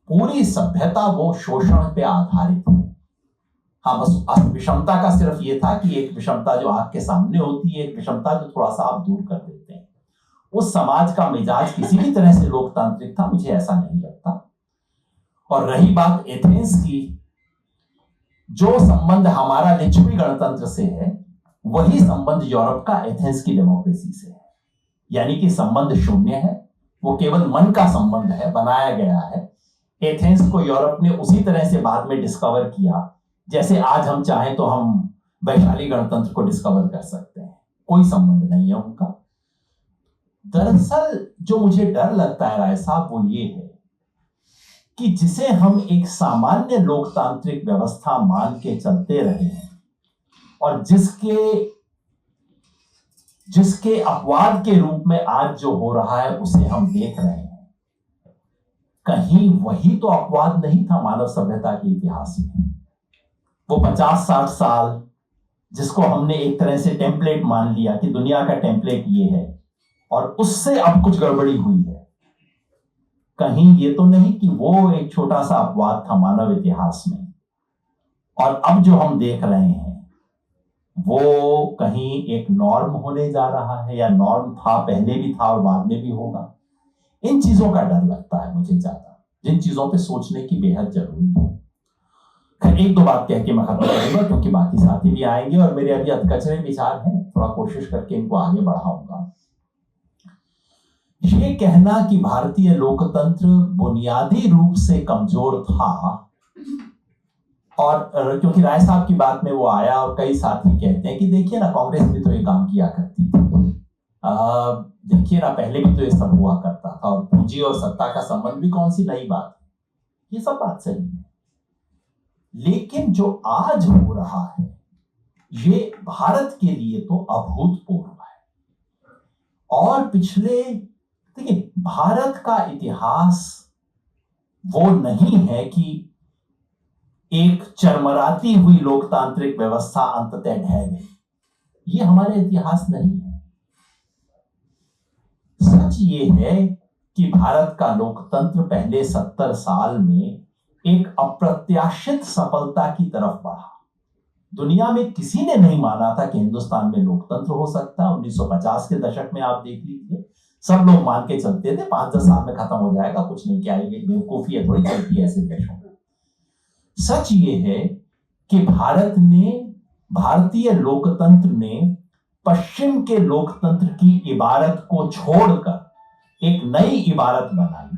पूरी सभ्यता वो शोषण पे आधारित है। हाँ, बस विषमता का सिर्फ ये था कि एक विषमता जो आंख के सामने होती है, एक विषमता जो थोड़ा सा आप दूर कर देते हैं। उस समाज का मिजाज किसी भी तरह से लोकतांत्रिक था, मुझे ऐसा नहीं लगता। और रही बात एथेंस की, जो संबंध हमारा लिच्छवी गणतंत्र से है वही संबंध यूरोप का एथेंस की डेमोक्रेसी से है। यानी कि संबंध शून्य है, वो केवल मन का संबंध है, बनाया गया है। एथेंस को यूरोप ने उसी तरह से बाद में डिस्कवर किया जैसे आज हम चाहें तो हम वैशाली गणतंत्र को डिस्कवर कर सकते हैं। कोई संबंध नहीं है उनका। दरअसल जो मुझे डर लगता है राय साहब वो ये है कि जिसे हम एक सामान्य लोकतांत्रिक व्यवस्था मान के चलते रहे हैं और जिसके अपवाद के रूप में आज जो हो रहा है उसे हम देख रहे हैं, कहीं वही तो अपवाद नहीं था मानव सभ्यता के इतिहास में। वो 50-60 साल जिसको हमने एक तरह से टेम्पलेट मान लिया कि दुनिया का टेम्पलेट ये है, और उससे अब कुछ गड़बड़ी हुई है। कहीं ये तो नहीं कि वो एक छोटा सा अपवाद था मानव इतिहास में, और अब जो हम देख रहे हैं वो कहीं एक नॉर्म होने जा रहा है, या नॉर्म था, पहले भी था और बाद में भी होगा। इन चीजों का डर लगता है मुझे ज्यादा, जिन चीजों पे सोचने की बेहद जरूरी है। खैर, एक दो बात कह के मैं खत्म करूंगा क्योंकि बाकी साथी भी आएंगे और मेरे अभी अधकचरे विचार हैं, थोड़ा कोशिश करके इनको आगे बढ़ाऊंगा। ये कहना कि भारतीय लोकतंत्र बुनियादी रूप से कमजोर था, और क्योंकि राय साहब की बात में वो आया और कई साथी कहते हैं कि देखिए ना, कांग्रेस भी तो ये काम किया करती थी, देखिए ना, पहले भी तो ये सब हुआ करता था, और पूंजी और सत्ता का संबंध भी कौन सी नई बात है। ये सब बात सही है, लेकिन जो आज हो रहा है ये भारत के लिए तो अभूतपूर्व है। और पिछले, देखिए, भारत का इतिहास वो नहीं है कि एक चरमराती हुई लोकतांत्रिक व्यवस्था अंततः ढह गई। ये हमारे इतिहास नहीं है। सच ये है कि भारत का लोकतंत्र पहले 70 साल में एक अप्रत्याशित सफलता की तरफ बढ़ा। दुनिया में किसी ने नहीं माना था कि हिंदुस्तान में लोकतंत्र हो सकता है। 1950 के दशक में आप देख लीजिए, सब लोग मान के चलते थे 5-10 साल में खत्म हो जाएगा, कुछ नहीं, क्या ये बेवकूफी है, थोड़ी चलती है ऐसे देशों में। सच ये है कि भारतीय लोकतंत्र ने पश्चिम के लोकतंत्र की इबारत को छोड़कर एक नई इबारत बनाई,